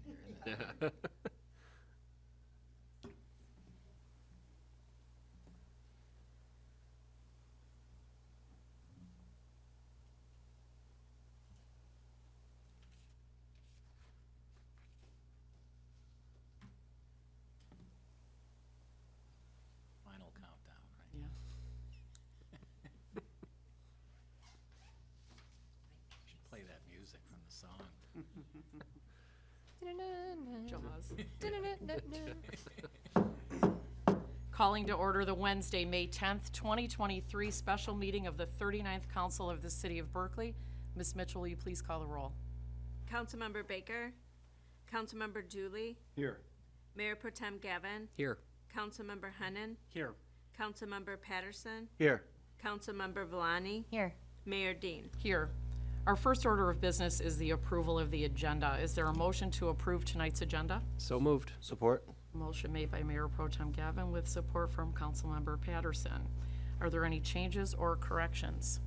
hearing that. Final countdown, right? Yeah. Should play that music from the song. Jaws. Calling to order the Wednesday, May 10th, 2023 special meeting of the 39th Council of the City of Berkeley. Ms. Mitchell, will you please call the roll? Councilmember Baker, Councilmember Dooley, Here. Mayor Pro Tem Gavin, Here. Councilmember Hennon, Here. Councilmember Patterson, Here. Councilmember Villani, Here. Mayor Dean. Here. Our first order of business is the approval of the agenda. Is there a motion to approve tonight's agenda? So moved. Support. Motion made by Mayor Pro Tem Gavin with support from Councilmember Patterson. Are there any changes or corrections?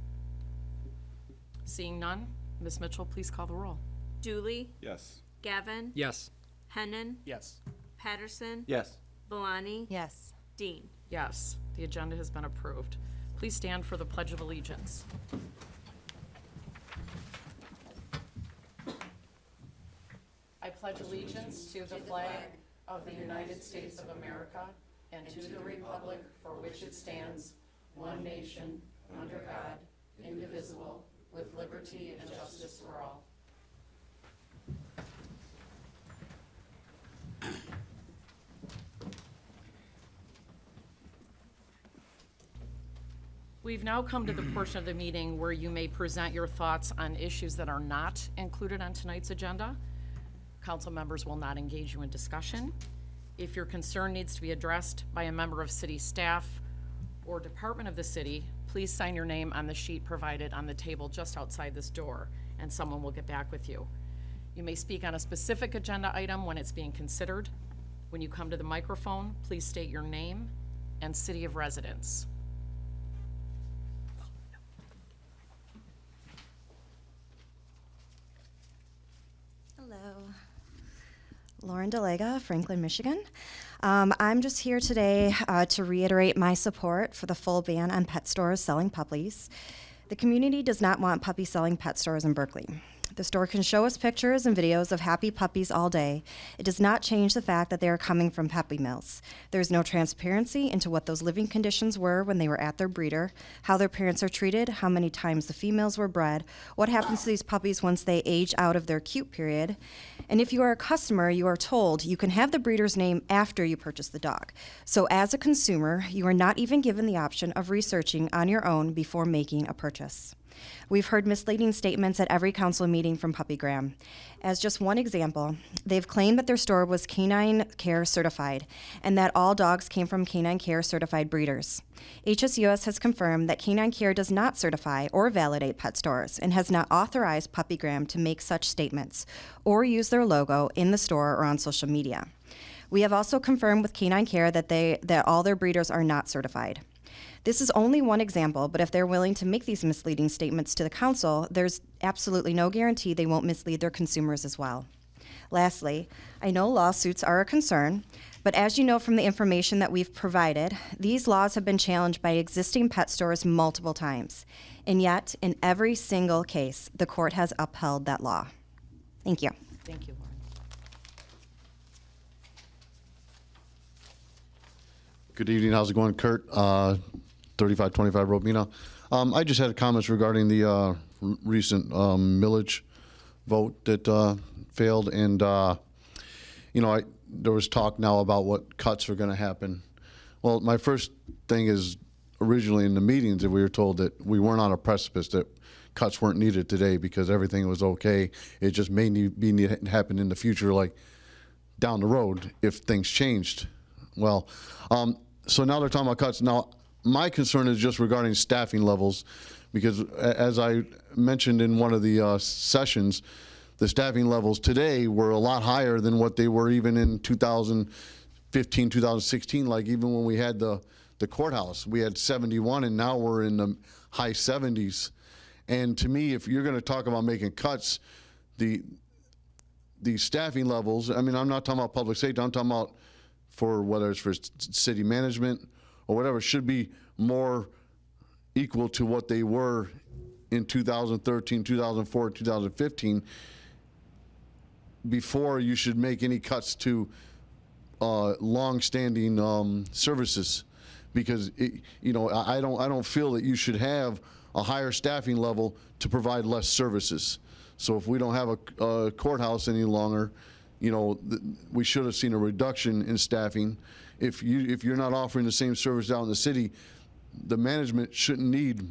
Seeing none, Ms. Mitchell, please call the roll. Dooley, Yes. Gavin, Yes. Hennon, Yes. Patterson, Yes. Villani, Yes. Dean. Yes, the agenda has been approved. Please stand for the Pledge of Allegiance. I pledge allegiance to the flag of the United States of America and to the republic for which it stands, one nation, under God, indivisible, with liberty and justice for all. We've now come to the portion of the meeting where you may present your thoughts on issues that are not included on tonight's agenda. Council members will not engage you in discussion. If your concern needs to be addressed by a member of city staff or department of the city, please sign your name on the sheet provided on the table just outside this door, and someone will get back with you. You may speak on a specific agenda item when it's being considered. When you come to the microphone, please state your name and city of residence. Hello. Lauren DeLega, Franklin, Michigan. I'm just here today to reiterate my support for the full ban on pet stores selling puppies. The community does not want puppy selling pet stores in Berkeley. The store can show us pictures and videos of happy puppies all day. It does not change the fact that they are coming from puppy mills. There's no transparency into what those living conditions were when they were at their breeder, how their parents are treated, how many times the females were bred, what happens to these puppies once they age out of their cute period. And if you are a customer, you are told you can have the breeder's name after you purchase the dog. So as a consumer, you are not even given the option of researching on your own before making a purchase. We've heard misleading statements at every council meeting from PuppyGram. As just one example, they've claimed that their store was Canine Care certified and that all dogs came from Canine Care certified breeders. HSUS has confirmed that Canine Care does not certify or validate pet stores and has not authorized PuppyGram to make such statements or use their logo in the store or on social media. We have also confirmed with Canine Care that all their breeders are not certified. This is only one example, but if they're willing to make these misleading statements to the council, there's absolutely no guarantee they won't mislead their consumers as well. Lastly, I know lawsuits are a concern, but as you know from the information that we've provided, these laws have been challenged by existing pet stores multiple times. And yet, in every single case, the court has upheld that law. Thank you. Thank you, Lauren. Good evening. How's it going, Kurt? 3525 Robina. I just had comments regarding the recent millage vote that failed, and there was talk now about what cuts are going to happen. Well, my first thing is, originally in the meetings that we were told that we weren't on a precipice, that cuts weren't needed today because everything was okay. It just may happen in the future, like down the road if things changed. Well, so now they're talking about cuts. Now, my concern is just regarding staffing levels, because as I mentioned in one of the sessions, the staffing levels today were a lot higher than what they were even in 2015, 2016. Like even when we had the courthouse, we had 71, and now we're in the high 70s. And to me, if you're going to talk about making cuts, the the staffing levels, I mean, I'm not talking about public safety, I'm talking about for whether it's for city management or whatever, should be more equal to what they were in 2013, 2004, 2015, before you should make any cuts to long-standing services, because I don't feel that you should have a higher staffing level to provide less services. So if we don't have a courthouse any longer, we should have seen a reduction in staffing. If you're not offering the same service out in the city, the management shouldn't need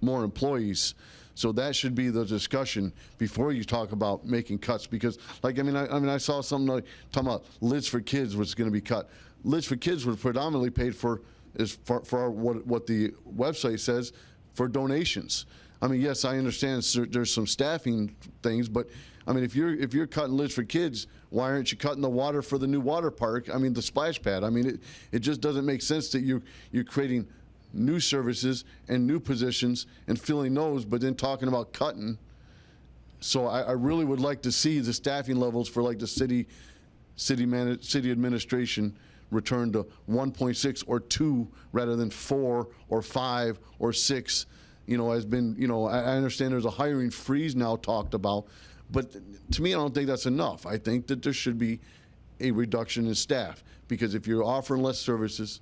more employees. So that should be the discussion before you talk about making cuts, because I saw something like talking about Lids for Kids was going to be cut. Lids for Kids was predominantly paid for what the website says, for donations. I mean, yes, I understand there's some staffing things, but I mean, if you're cutting Lids for Kids, why aren't you cutting the water for the new water park? I mean, the splash pad. I mean, it just doesn't make sense that you're creating new services and new positions and filling those, but then talking about cutting. So I really would like to see the staffing levels for like the city administration return to 1.6 or 2 rather than 4 or 5 or 6. Has been, I understand there's a hiring freeze now talked about, but to me, I don't think that's enough. I think that there should be a reduction in staff, because if you're offering less services,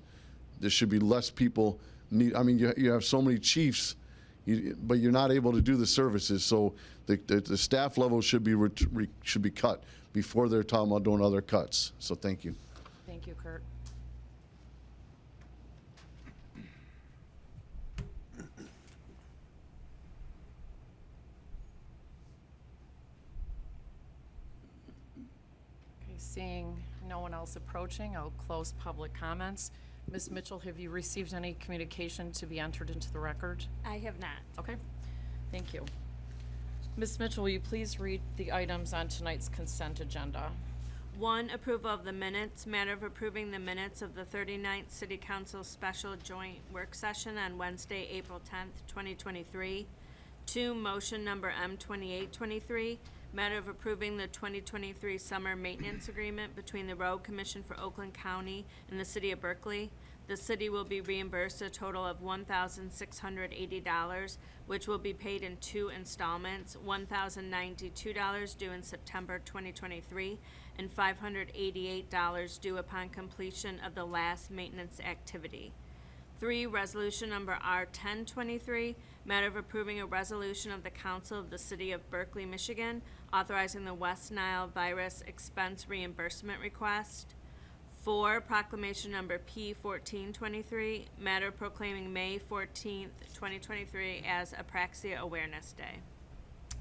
there should be less people need. I mean, you have so many chiefs, but you're not able to do the services. So the staff level should be cut before they're talking about doing other cuts. So thank you. Thank you, Kurt. Okay, seeing no one else approaching, I'll close public comments. Ms. Mitchell, have you received any communication to be entered into the record? I have not. Okay, thank you. Ms. Mitchell, will you please read the items on tonight's consent agenda? 1, approval of the minutes. Matter of approving the minutes of the 39th City Council Special Joint Work Session on Wednesday, April 10th, 2023. 2, motion number M2823. Matter of approving the 2023 Summer Maintenance Agreement between the Road Commission for Oakland County and the City of Berkley. The city will be reimbursed a total of $1,680, which will be paid in 2 installments, $1,092 due in September 2023 and $588 due upon completion of the last maintenance activity. 3, resolution number R1023, matter of approving a resolution of the Council of the City of Berkley, Michigan, authorizing the West Nile virus expense reimbursement request. 4, proclamation number P1423, matter proclaiming May 14th, 2023 as Apraxia Awareness Day.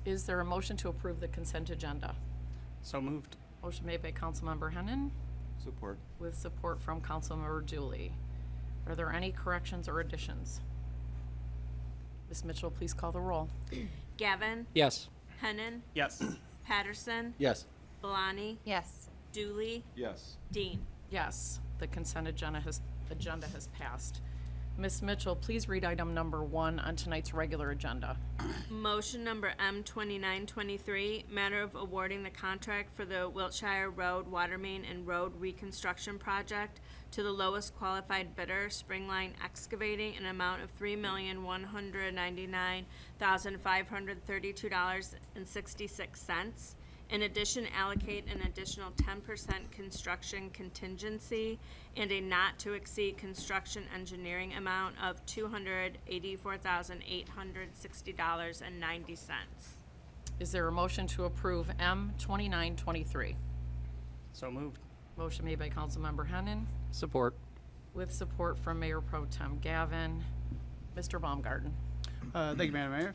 Is there a motion to approve the consent agenda? So moved. Motion made by Councilmember Hennan Support. with support from Councilmember Dooley. Are there any corrections or additions? Ms. Mitchell, please call the roll. Gavin, Yes. Hennan, Yes. Patterson, Yes. Belani, Yes. Dooley, Yes. Dean. Yes, the consent agenda has passed. Ms. Mitchell, please read item number 1 on tonight's regular agenda. Motion number M2923, matter of awarding the contract for the Wiltshire Road Water Main and Road Reconstruction Project to the lowest qualified bidder, Springline Excavating, an amount of $3,199,532.66. In addition, allocate an additional 10% construction contingency and a not-to-exceed construction engineering amount of $284,860.90. Is there a motion to approve M2923? So moved. Motion made by Councilmember Hennan Support. with support from Mayor Pro Tem Gavin. Mr. Baumgarten. Thank you, Madam Mayor.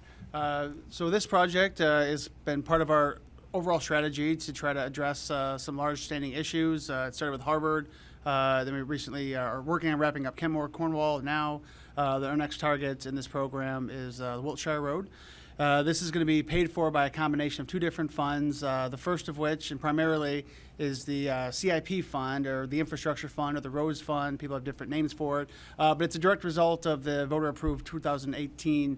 So this project has been part of our overall strategy to try to address some large standing issues. It started with Harvard. Then we recently are working on wrapping up Kenmore, Cornwall. Now our next target in this program is the Wiltshire Road. This is going to be paid for by a combination of two different funds, the first of which, and primarily, is the CIP fund, or the infrastructure fund, or the roads fund. People have different names for it. But it's a direct result of the voter-approved 2018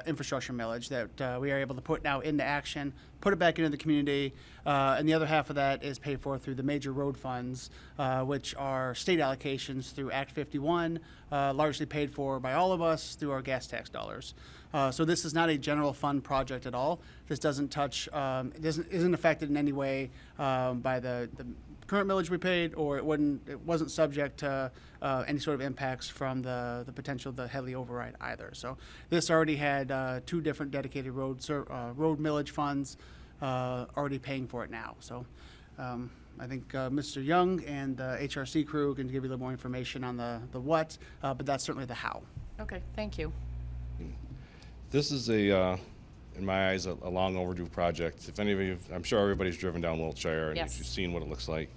infrastructure millage that we are able to put now into action, put it back into the community. And the other half of that is paid for through the major road funds, which are state allocations through Act 51, largely paid for by all of us through our gas tax dollars. So this is not a general fund project at all. This doesn't touch, isn't affected in any way by the current millage we paid, or it wasn't subject to any sort of impacts from the potential of the Headley override either. So this already had two different dedicated road millage funds already paying for it now. So I think Mr. Young and the HRC crew can give you a little more information on the what, but that's certainly the how. Okay, thank you. This is in my eyes, a long overdue project. If any of you, I'm sure everybody's driven down Wiltshire and Yes. you've seen what it looks like.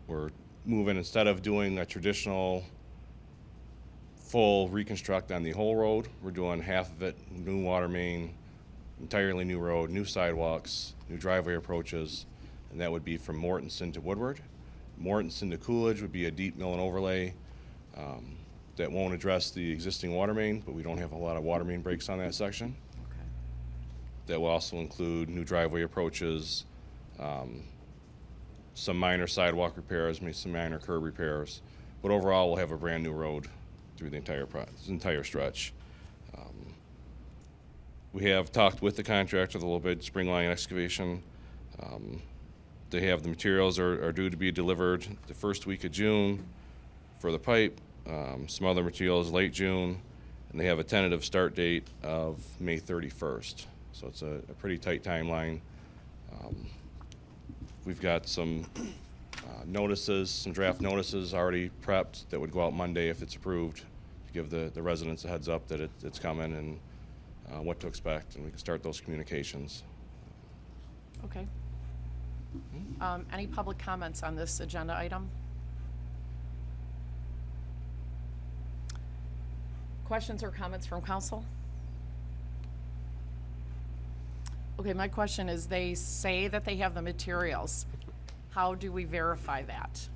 We're moving, instead of doing a traditional full reconstruct on the whole road, we're doing half of it, new water main, entirely new road, new sidewalks, new driveway approaches, and that would be from Mortensen to Woodward. Mortensen to Coolidge would be a deep mill and overlay. That won't address the existing water main, but we don't have a lot of water main breaks on that section. Okay. That will also include new driveway approaches, some minor sidewalk repairs, maybe some minor curb repairs. But overall, we'll have a brand new road through the entire stretch. We have talked with the contractor a little bit, Spring Line Excavation. They have the materials are due to be delivered the first week of June for the pipe. Some other materials late June, and they have a tentative start date of May 31st. So it's a pretty tight timeline. We've got some notices, some draft notices already prepped that would go out Monday if it's approved, to give the residents a heads up that it's coming and what to expect, and we can start those communications. Okay. Any public comments on this agenda item? Questions or comments from council? Okay, my question is, they say that they have the materials. How do we verify that?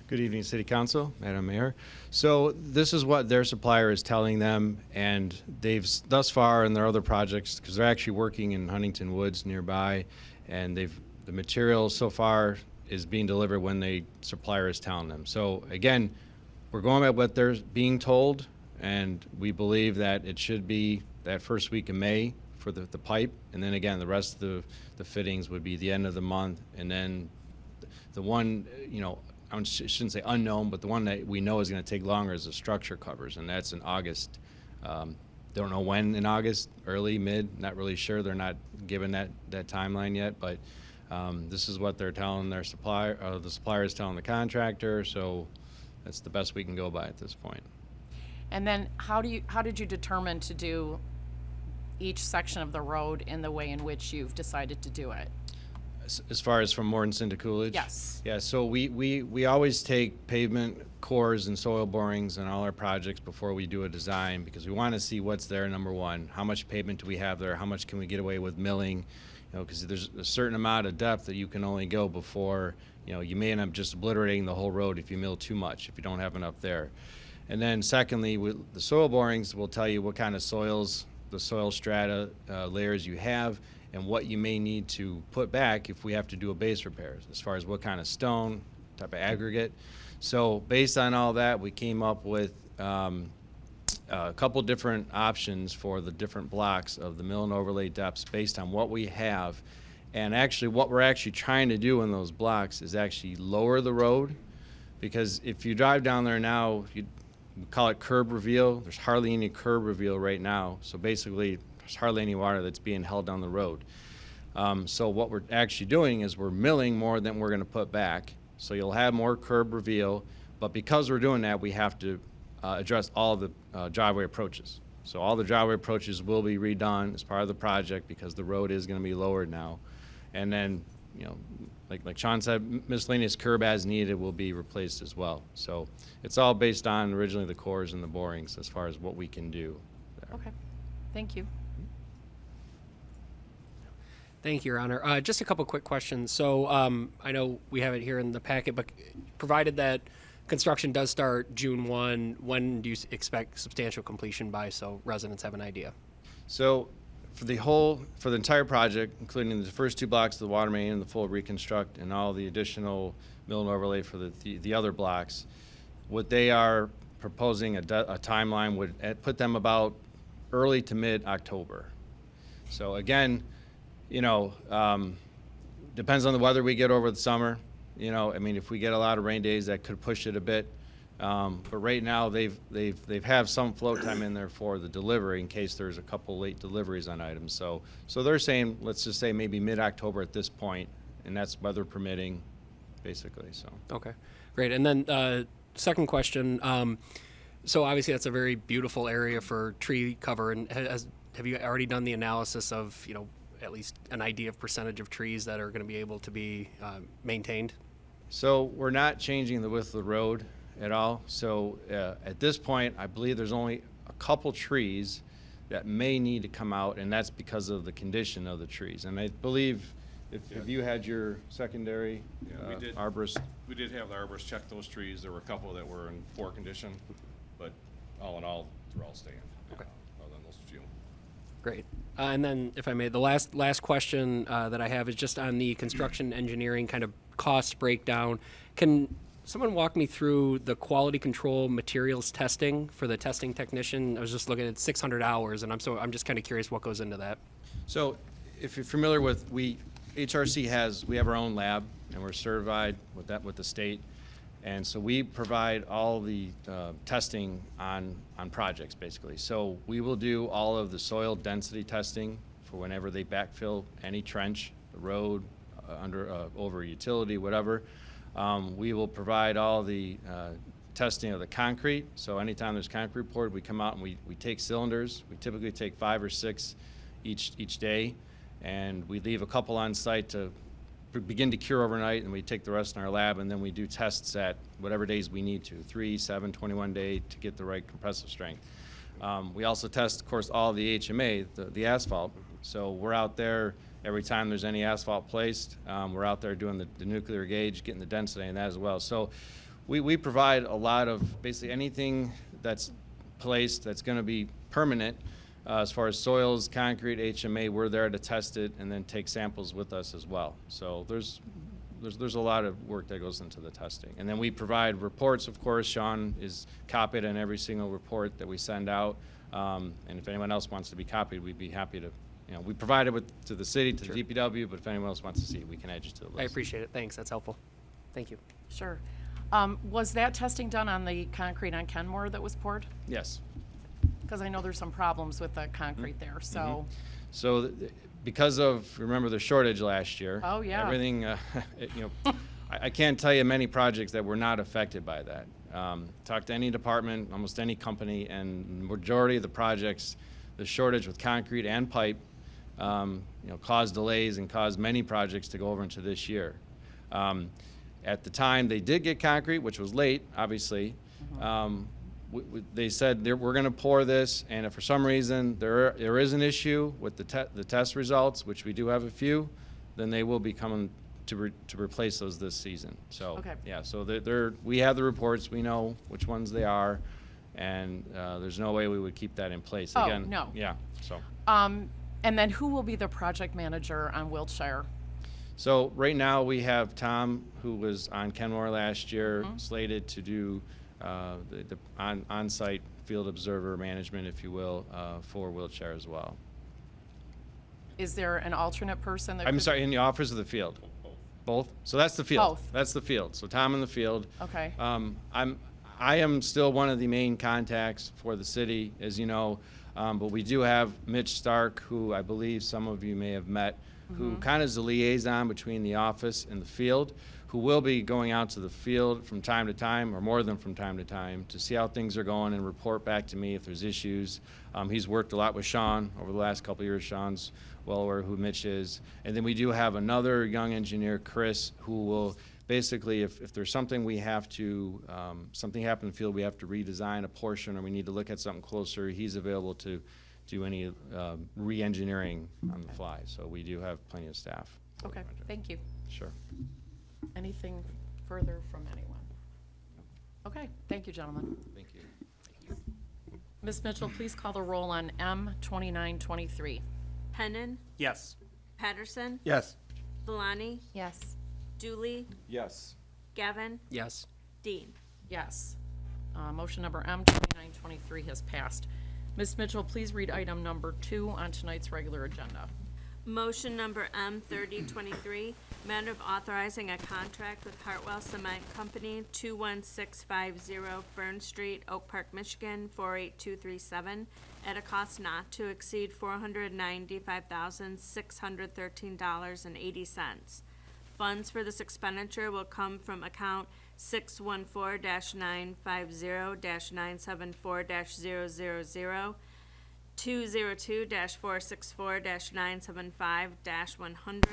Good evening, City Council, Madam Mayor. So this is what their supplier is telling them, and they've thus far in their other projects, because they're actually working in Huntington Woods nearby, and the material so far is being delivered when the supplier is telling them. So again, we're going by what they're being told, and we believe that it should be that first week of May for the pipe, and then again, the rest of the fittings would be the end of the month, and then the one, I shouldn't say unknown, but the one that we know is going to take longer is the structure covers, and that's in August. Don't know when in August, early, mid, not really sure. They're not given that timeline yet, but this is what they're telling their supplier, the supplier is telling the contractor, so that's the best we can go by at this point. And then how did you determine to do each section of the road in the way in which you've decided to do it? As far as from Mortensen to Coolidge? Yes. Yeah, so we always take pavement cores and soil borings on all our projects before we do a design, because we want to see what's there, number one. How much pavement do we have there? How much can we get away with milling? Because there's a certain amount of depth that you can only go before, you may end up just obliterating the whole road if you mill too much, if you don't have enough there. And then secondly, with the soil borings will tell you what kind of soils, the soil strata layers you have, and what you may need to put back if we have to do a base repair, as far as what kind of stone, type of aggregate. So based on all that, we came up with a couple different options for the different blocks of the mill and overlay depths based on what we have. And actually what we're actually trying to do in those blocks is actually lower the road, because if you drive down there now, we call it curb reveal. There's hardly any curb reveal right now. So basically there's hardly any water that's being held down the road. So what we're actually doing is we're milling more than we're going to put back. So you'll have more curb reveal, but because we're doing that, we have to address all of the driveway approaches. So all the driveway approaches will be redone as part of the project because the road is going to be lowered now. And then you know, like Sean said, miscellaneous curb as needed will be replaced as well. So it's all based on originally the cores and the borings as far as what we can do there. Okay, thank you. Thank you, Your Honor. Just a couple quick questions. So I know we have it here in the packet, but provided that construction does start June 1, when do you expect substantial completion by, so residents have an idea? So for the entire project, including the first 2 blocks of the water main and the full reconstruct and all the additional mill and overlay for the other blocks, what they are proposing a timeline would put them about early to mid-October. So again, you know, depends on the weather we get over the summer. You know, I mean, if we get a lot of rain days, that could push it a bit. But right now, they've have some float time in there for the delivery in case there's a couple late deliveries on items. So they're saying, let's just say maybe mid-October at this point, and that's weather permitting, basically. So. Okay, great. And then second question. So obviously, that's a very beautiful area for tree cover. And have you already done the analysis of, you know, at least an idea of percentage of trees that are going to be able to be maintained? So we're not changing the width of the road at all. So at this point, I believe there's only a couple trees that may need to come out, and that's because of the condition of the trees. And I believe, if you had your secondary arborist. We did have the arborist check those trees. There were a couple that were in poor condition, but all in all, they're all staying. Okay. Other than those few. Great. And then, if I may, the last question that I have is just on the construction engineering kind of cost breakdown. Can someone walk me through the quality control materials testing for the testing technician? I was just looking at 600 hours, and I'm just kind of curious what goes into that. So if you're familiar with, HRC we have our own lab, and we're certified with the state. And so we provide all the testing on projects, basically. So we will do all of the soil density testing for whenever they backfill any trench, the road, over a utility, whatever. We will provide all the testing of the concrete. So anytime there's concrete poured, we come out and we take cylinders. We typically take 5 or 6 each day, and we leave a couple on site to begin to cure overnight, and we take the rest in our lab, and then we do tests at whatever days we need to, 3, 7, 21 day, to get the right compressive strength. We also test, of course, all the HMA, the asphalt. So we're out there every time there's any asphalt placed. We're out there doing the nuclear gauge, getting the density and that as well. So we provide a lot of basically anything that's placed that's going to be permanent. As far as soils, concrete, HMA, we're there to test it and then take samples with us as well. So there's a lot of work that goes into the testing. And then we provide reports, of course. Sean is copied on every single report that we send out. And if anyone else wants to be copied, we'd be happy to, we provide it to the city, to the DPW, but if anyone else wants to see it, we can add you to the list. I appreciate it. Thanks. That's helpful. Thank you. Sure. Was that testing done on the concrete on Kenmore that was poured? Yes. Because I know there's some problems with the concrete there, so. So because of, remember the shortage last year. Oh, yeah. Everything, I can't tell you many projects that were not affected by that. Talk to any department, almost any company, and majority of the projects, the shortage with concrete and pipe, caused delays and caused many projects to go over into this year. At the time they did get concrete, which was late, obviously, they said we're going to pour this, and if for some reason there is an issue with the test results, which we do have a few, then they will be coming to replace those this season. So Okay. yeah, so we have the reports, we know which ones they are, and there's no way we would keep that in place. Oh, Again, no. Yeah. So And then who will be the project manager on Wiltshire? so right now we have Tom, who was on Kenmore last year, slated to do the on-site field observer management, if you will, for Wiltshire as well. Is there an alternate person that I'm could- sorry, in the office of the field? Both? So that's the field. Both. That's the field. So Tom in the field. Okay. I am still one of the main contacts for the city, as you know, but we do have Mitch Stark, who I believe some of you may have met, who kind of is the liaison between the office and the field, who will be going out to the field from time to time, or more than from time to see how things are going and report back to me if there's issues. He's worked a lot with Sean over the last couple of years. Sean's well aware who Mitch is. And then we do have another young engineer, Chris, who will basically, if there's something we have to, something happened in the field, we have to redesign a portion or we need to look at something closer, he's available to do any re-engineering on the fly. So we do have plenty of staff. Okay, thank you. Sure. Anything further from anyone? Okay, thank you, gentlemen. Thank you. Ms. Mitchell, please call the roll on M 2923. Pennon, Yes. Patterson, Yes. Valani, Yes. Dooley, Yes. Gavin, Yes. Dean. Yes. Motion number M 2923 has passed. Ms. Mitchell, please read item number 2 on tonight's regular agenda. Motion number M 3023, matter of authorizing a contract with Hartwell Cement Company, 21650 Fern Street, Oak Park, Michigan, 48237, at a cost not to exceed $495,613.80. Funds for this expenditure will come from account 614-950-974-000, 202-464-975-100,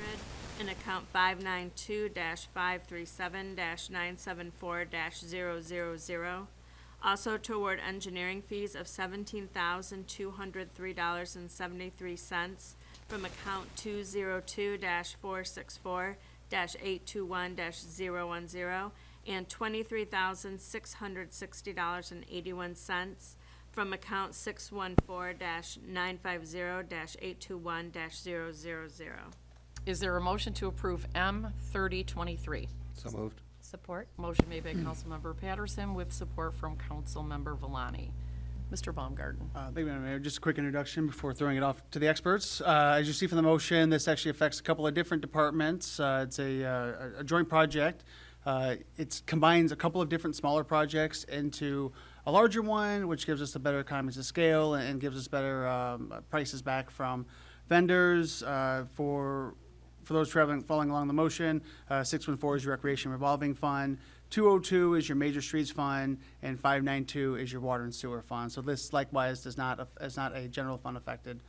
and account 592-537-974-000. Also to award engineering fees of $17,203.73 from account 202-464-821-010 and $23,660.81 from account 614-950-821-000. Is there a motion to approve M 3023? So moved. Support. Motion made by Councilmember Patterson with support from Councilmember Valani. Mr. Baumgarten. Thank you, Madam Mayor. Just a quick introduction before throwing it off to the experts. As you see from the motion, this actually affects a couple of different departments. It's a joint project. It combines a couple of different smaller projects into a larger one, which gives us a better economies of scale and gives us better prices back from vendors. For those following along the motion, 614 is your recreation revolving fund, 202 is your major streets fund, and 592 is your water and sewer fund. So this likewise is not a general fund affected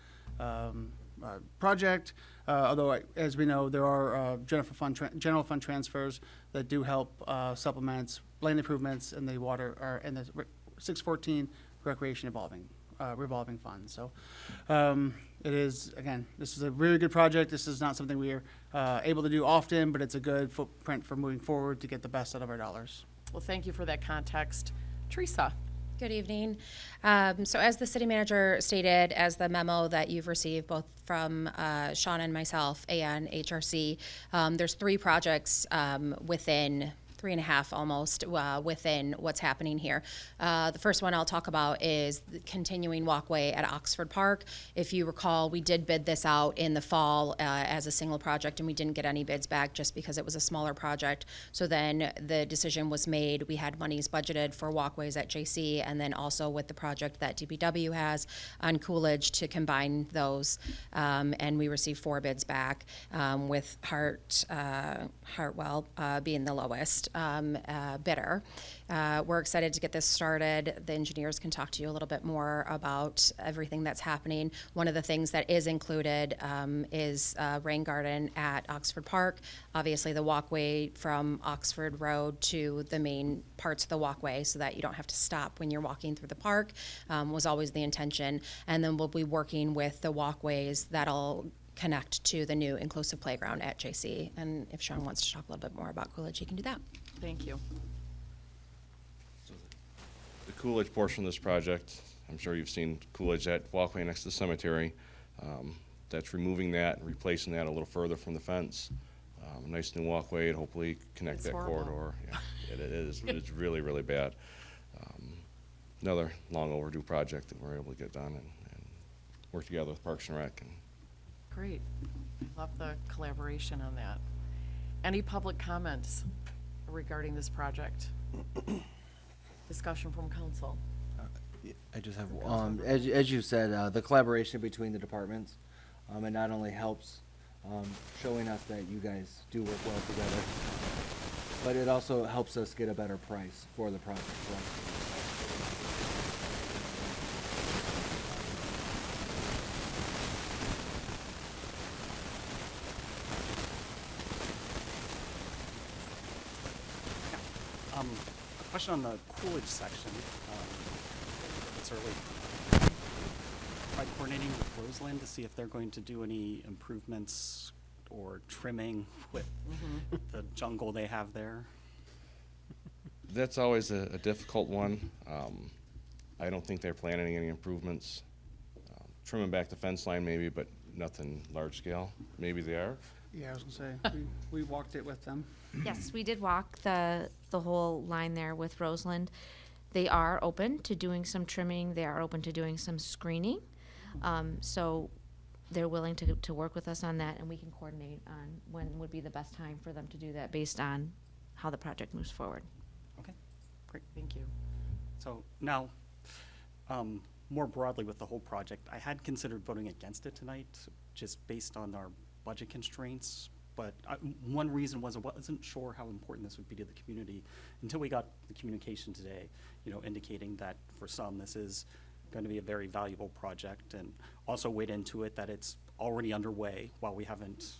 project. Although, as we know, there are general fund transfers that do help supplement lane improvements in the water or in the 614 recreation revolving fund. So it is, again, this is a really good project. This is not something we are able to do often, but it's a good footprint for moving forward to get the best out of our dollars. Well, thank you for that context. Teresa. Good evening. So as the city manager stated, as the memo that you've received both from Sean and myself and HRC, there's 3 projects within 3.5 almost within what's happening here. The first one I'll talk about is the continuing walkway at Oxford Park. If you recall, we did bid this out in the fall as a single project, and we didn't get any bids back just because it was a smaller project. So then the decision was made. We had monies budgeted for walkways at JC, and then also with the project that DPW has on Coolidge to combine those. And we received 4 bids back, with Hartwell being the lowest bidder. We're excited to get this started. The engineers can talk to you a little bit more about everything that's happening. One of the things that is included is rain garden at Oxford Park. Obviously, the walkway from Oxford Road to the main parts of the walkway so that you don't have to stop when you're walking through the park was always the intention. And then we'll be working with the walkways that'll connect to the new inclusive playground at JC. And if Sean wants to talk a little bit more about Coolidge, he can do that. Thank you. The Coolidge portion of this project, I'm sure you've seen Coolidge, that walkway next to the cemetery. That's removing that and replacing that a little further from the fence. A nice new walkway and hopefully connect It's that horrible. corridor. Yeah, it is. It's really, really bad. Another long overdue project that we're able to get done and work together with Parks and Rec. And Great. Love the collaboration on that. Any public comments regarding this project? Discussion from council. I just have, as you said, the collaboration between the departments, it not only helps showing us that you guys do work well together, but it also helps us get a better price for the project. A question on the Coolidge section. It's early. By coordinating with Roseland to see if they're going to do any improvements or trimming with the jungle they have there. That's always a difficult one. I don't think they're planning any improvements. Trimming back the fence line maybe, but nothing large scale. Maybe they are. Yeah, I was gonna say, we walked it with them. Yes, we did walk the whole line there with Roseland. They are open to doing some trimming. They are open to doing some screening. So they're willing to work with us on that, and we can coordinate on when would be the best time for them to do that based on how the project moves forward. Okay, great. Thank you. So now, more broadly with the whole project, I had considered voting against it tonight, just based on our budget constraints. But one reason was I wasn't sure how important this would be to the community until we got the communication today, indicating that for some this is going to be a very valuable project, and also weighed into it that it's already underway. While we haven't,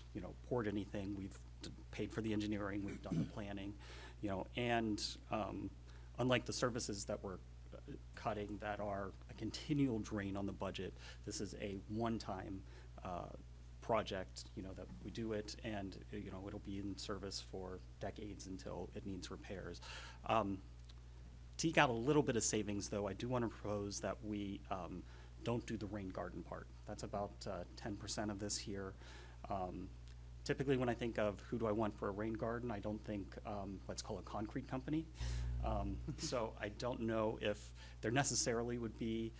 poured anything, we've paid for the engineering, we've done the planning, and unlike the services that we're cutting that are a continual drain on the budget, this is a one-time project, that we do it, and it'll be in service for decades until it needs repairs. To eke out a little bit of savings, though, I do want to propose that we don't do the rain garden part. That's about 10% of this here. Typically, when I think of who do I want for a rain garden, I don't think, let's call a concrete company. So I don't know if there necessarily would be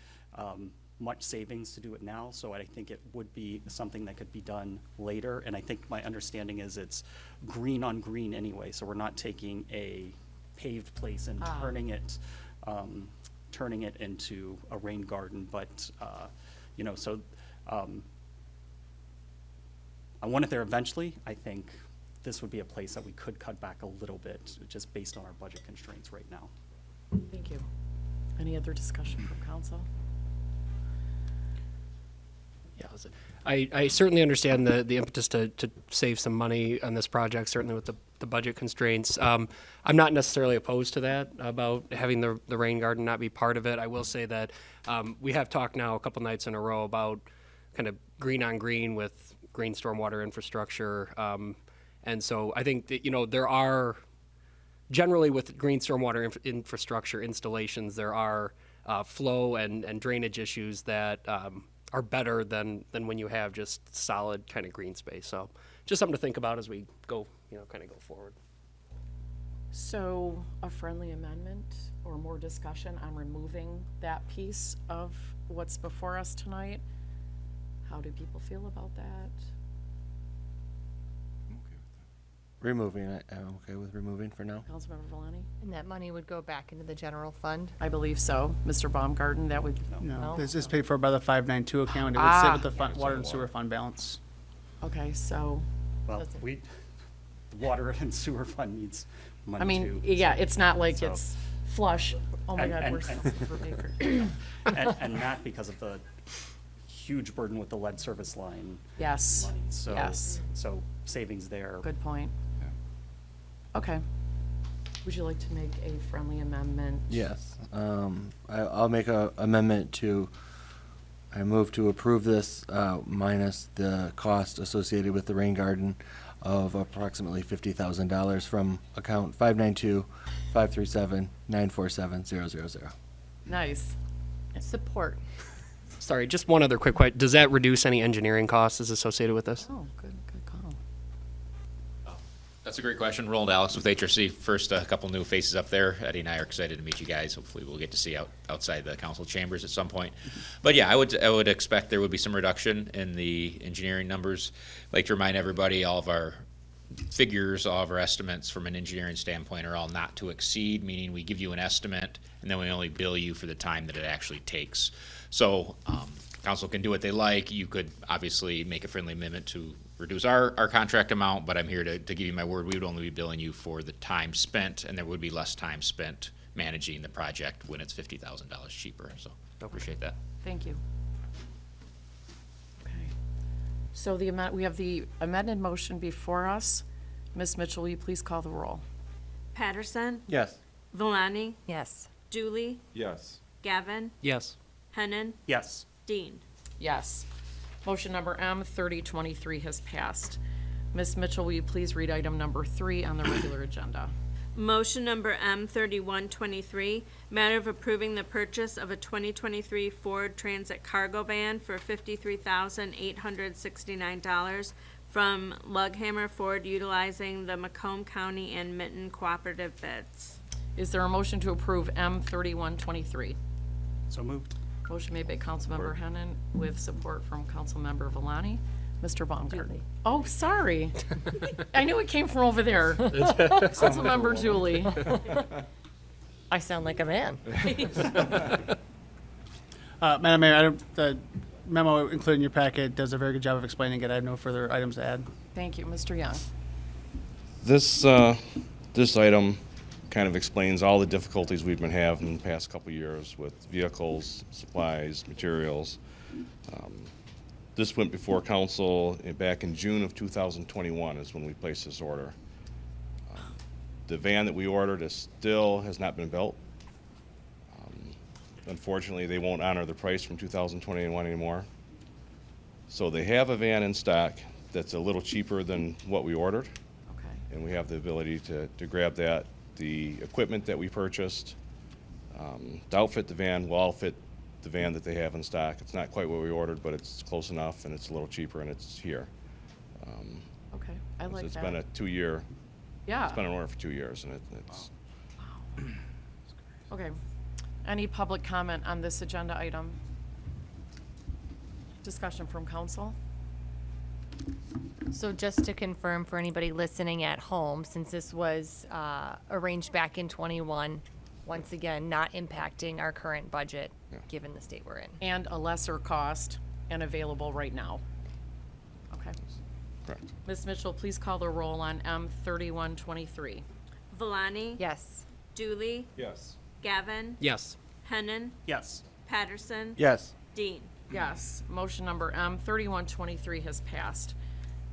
much savings to do it now, so I think it would be something that could be done later. And I think my understanding is it's green on green anyway, so we're not taking a paved place and turning it into a rain garden. But I want it there eventually. I think this would be a place that we could cut back a little bit, just based on our budget constraints right now. Thank you. Any other discussion from council? Yeah, I certainly understand the impetus to save some money on this project, certainly with the budget constraints. I'm not necessarily opposed to that, about having the rain garden not be part of it. I will say that we have talked now a couple nights in a row about kind of green on green with green stormwater infrastructure. And so I think that, there are, generally with green stormwater infrastructure installations, there are flow and drainage issues that are better than when you have just solid kind of green space. So just something to think about as we go, kind of go forward. So a friendly amendment or more discussion on removing that piece of what's before us tonight? How do people feel about that? Removing it, I'm okay with removing for now. Councilmember Valani? And that money would go back into the general fund? I believe so. Mr. Baumgarten, that would, No, No. this is paid for by the 592 account. It would sit with the water and sewer fund balance. okay, so, Well, the water and sewer fund needs money I mean, too. yeah, it's not like So- it's flush. Oh my And- God, and- we're and- and not because of the huge burden with the lead service line Yes, money. So, yes. so savings there. Good point. Okay. Would you like to make a friendly amendment? Yes. I'll make a amendment I move to approve this minus the cost associated with the rain garden of approximately $50,000 from account 592-537-947-000. Nice. Support. Sorry, just one other quick question. Does that reduce any engineering costs as associated with this? Oh, good call. That's a great question. Roland Alex with HRC. First, a couple new faces up there. Eddie and I are excited to meet you guys. Hopefully we'll get to see outside the council chambers at some point. But yeah, I would expect there would be some reduction in the engineering numbers. I'd like to remind everybody, all of our figures, all of our estimates from an engineering standpoint are all not to exceed, meaning we give you an estimate and then we only bill you for the time that it actually takes. So council can do what they like. You could obviously make a friendly amendment to reduce our contract amount, but I'm here to give you my word. We would only be billing you for the time spent, and there would be less time spent managing the project when it's $50,000 cheaper. So I appreciate that. Thank you. Okay. So we have the amended motion before us. Ms. Mitchell, will you please call the roll? Patterson, Yes. Valani, Yes. Dooley, Yes. Gavin, Yes. Hennan, Yes. Dean. Yes. Motion number M 3023 has passed. Ms. Mitchell, will you please read item number 3 on the regular agenda? Motion number M 3123, matter of approving the purchase of a 2023 Ford Transit cargo van for $53,869 from Lughammer Ford utilizing the Macomb County and Mitten cooperative bids. Is there a motion to approve M 3123? So moved. Motion made by Councilmember Hennan with support from Councilmember Valani. Mr. Baumgartner. Oh, sorry. I knew it came from over there. Councilmember Julie. I sound like a man. Madam Mayor, the memo included in your packet does a very good job of explaining it. I have no further items to add. Thank you. Mr. Young. This item kind of explains all the difficulties we've been having in the past couple of years with vehicles, supplies, materials. This went before council back in June of 2021 is when we placed this order. The van that we ordered has not been built. Unfortunately, they won't honor the price from 2021 anymore. So they have a van in stock that's a little cheaper than what we ordered. Okay. And we have the ability to grab that. The equipment that we purchased, to outfit the van will outfit the van that they have in stock. It's not quite what we ordered, but it's close enough and it's a little cheaper and it's here. Okay. I like It's that. been a 2-year, Yeah. it's been an order for 2 years and it's, Okay. Any public comment on this agenda item? Discussion from council? So just to confirm for anybody listening at home, since this was arranged back in '21, once again, not impacting our current budget, given the state we're in. And a lesser cost and available right now. Okay. correct. Ms. Mitchell, please call the roll on M 3123. Valani, Yes. Dooley, Yes. Gavin, Yes. Hennan, Yes. Patterson, Yes. Dean. Yes. Motion number M 3123 has passed.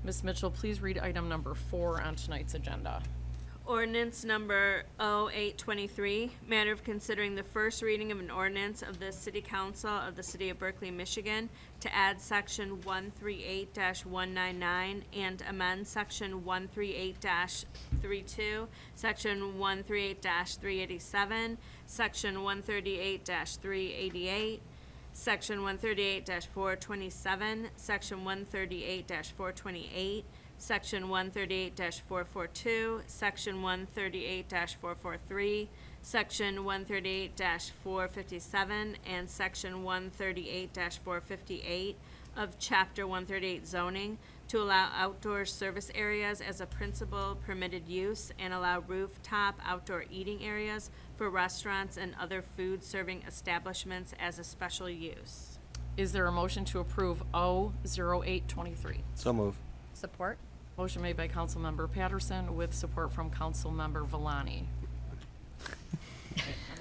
Ms. Mitchell, please read item number 4 on tonight's agenda. Ordinance number 0823, matter of considering the first reading of an ordinance of the City Council of the City of Berkley, Michigan to add section 138-199 and amend section 138-32, section 138-387, section 138-388, section 138-427, section 138-428, section 138-442, section 138-443, section 138-457, and section 138-458 of Chapter 138 zoning to allow outdoor service areas as a principal permitted use and allow rooftop outdoor eating areas for restaurants and other food-serving establishments as a special use. Is there a motion to approve O 0823? So move. Support? Motion made by Councilmember Patterson with support from Councilmember Valani.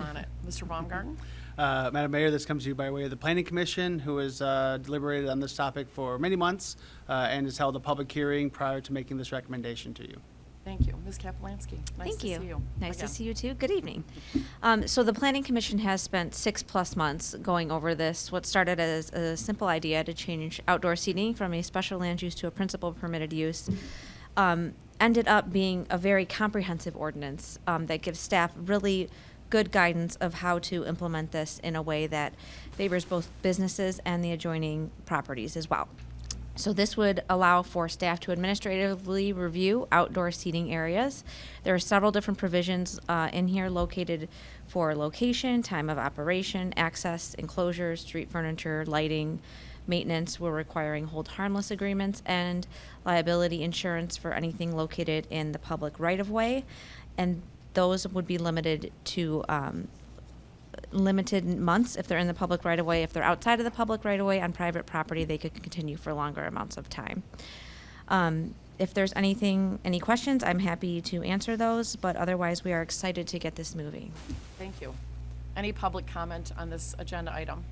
I'm on it. Mr. Baumgarten? Madam Mayor, this comes to you by way of the Planning Commission, who has deliberated on this topic for many months and has held a public hearing prior to making this recommendation to you. Thank you. Ms. Kaplansky, nice Thank to you. see you. Nice to again. see you too. Good evening. So the Planning Commission has spent 6+ months going over this. What started as a simple idea to change outdoor seating from a special land use to a principal permitted use ended up being a very comprehensive ordinance that gives staff really good guidance of how to implement this in a way that favors both businesses and the adjoining properties as well. So this would allow for staff to administratively review outdoor seating areas. There are several different provisions in here located for location, time of operation, access, enclosures, street furniture, lighting, maintenance. We're requiring hold harmless agreements and liability insurance for anything located in the public right-of-way. And those would be limited to limited months if they're in the public right of way. If they're outside of the public right of way on private property, they could continue for longer amounts of time. If there's any questions, I'm happy to answer those, but otherwise we are excited to get this moving. Thank you. Any public comment on this agenda item?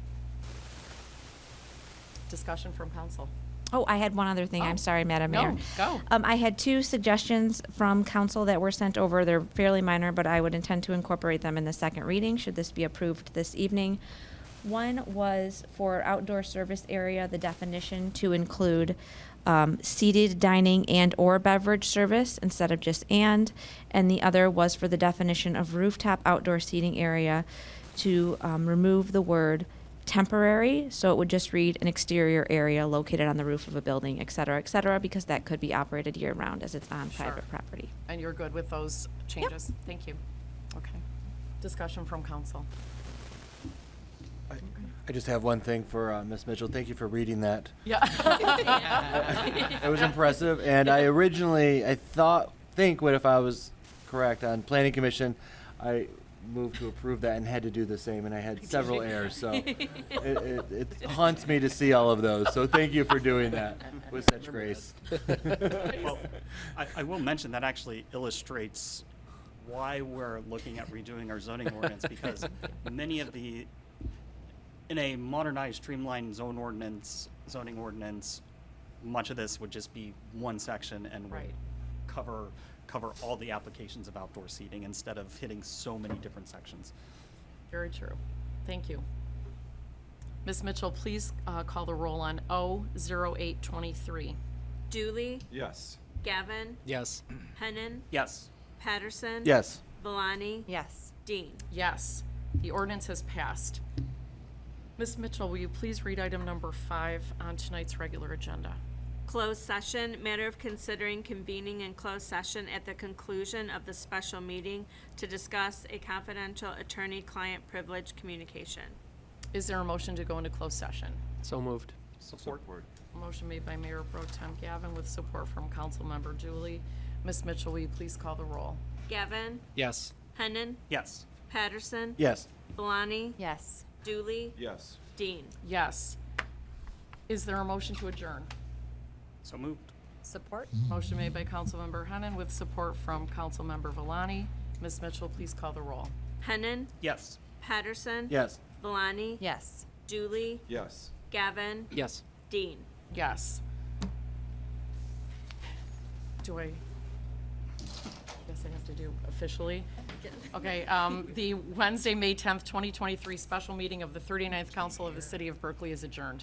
Discussion from council. Oh, I had one other thing. I'm sorry, Madam Mayor. No, go. I had 2 suggestions from council that were sent over. They're fairly minor, but I would intend to incorporate them in the second reading, should this be approved this evening. One was for outdoor service area, the definition to include seated dining and/or beverage service instead of just and the other was for the definition of rooftop outdoor seating area to remove the word temporary, so it would just read an exterior area located on the roof of a building, et cetera, because that could be operated year-round as it's on private property. And you're good with those changes? Thank you. Okay. Discussion from council. I just have one thing for Ms. Mitchell. Thank you for reading that. Yeah. It was impressive, and I originally, think what if I was correct on Planning Commission, I moved to approve that and had to do the same, and I had several errors, so it haunts me to see all of those. So thank you for doing that with such grace. Well, I will mention that actually illustrates why we're looking at redoing our zoning ordinance, because many of in a modernized, streamlined zoning ordinance, much of this would just be one section and would cover all the applications of outdoor seating instead of hitting so many different sections. Very true. Thank you. Ms. Mitchell, please call the roll on O0823. Dooley, Yes. Gavin, Yes. Hennan, Yes. Patterson. Yes. Valani. Yes. Dean. Yes, the ordinance has passed. Ms. Mitchell, will you please read item number 5 on tonight's regular agenda? Closed session, matter of considering convening in closed session at the conclusion of the special meeting to discuss a confidential attorney-client privilege communication. Is there a motion to go into closed session? So moved. Support. Motion made by Mayor Pro Tem Gavin with support from Councilmember Dooley. Ms. Mitchell, will you please call the roll? Gavin, Yes. Hennan, Yes. Patterson. Yes. Valani. Yes. Dooley. Yes. Dean. Yes. Is there a motion to adjourn? So moved. Support? Motion made by Councilmember Hennan with support from Councilmember Valani. Ms. Mitchell, please call the roll. Hennan, Yes. Patterson. Yes. Valani. Yes. Dooley. Yes. Gavin. Yes. Dean. Yes. Guess I have to do officially. Okay, the Wednesday, May 10th, 2023 special meeting of the 39th Council of the City of Berkeley is adjourned.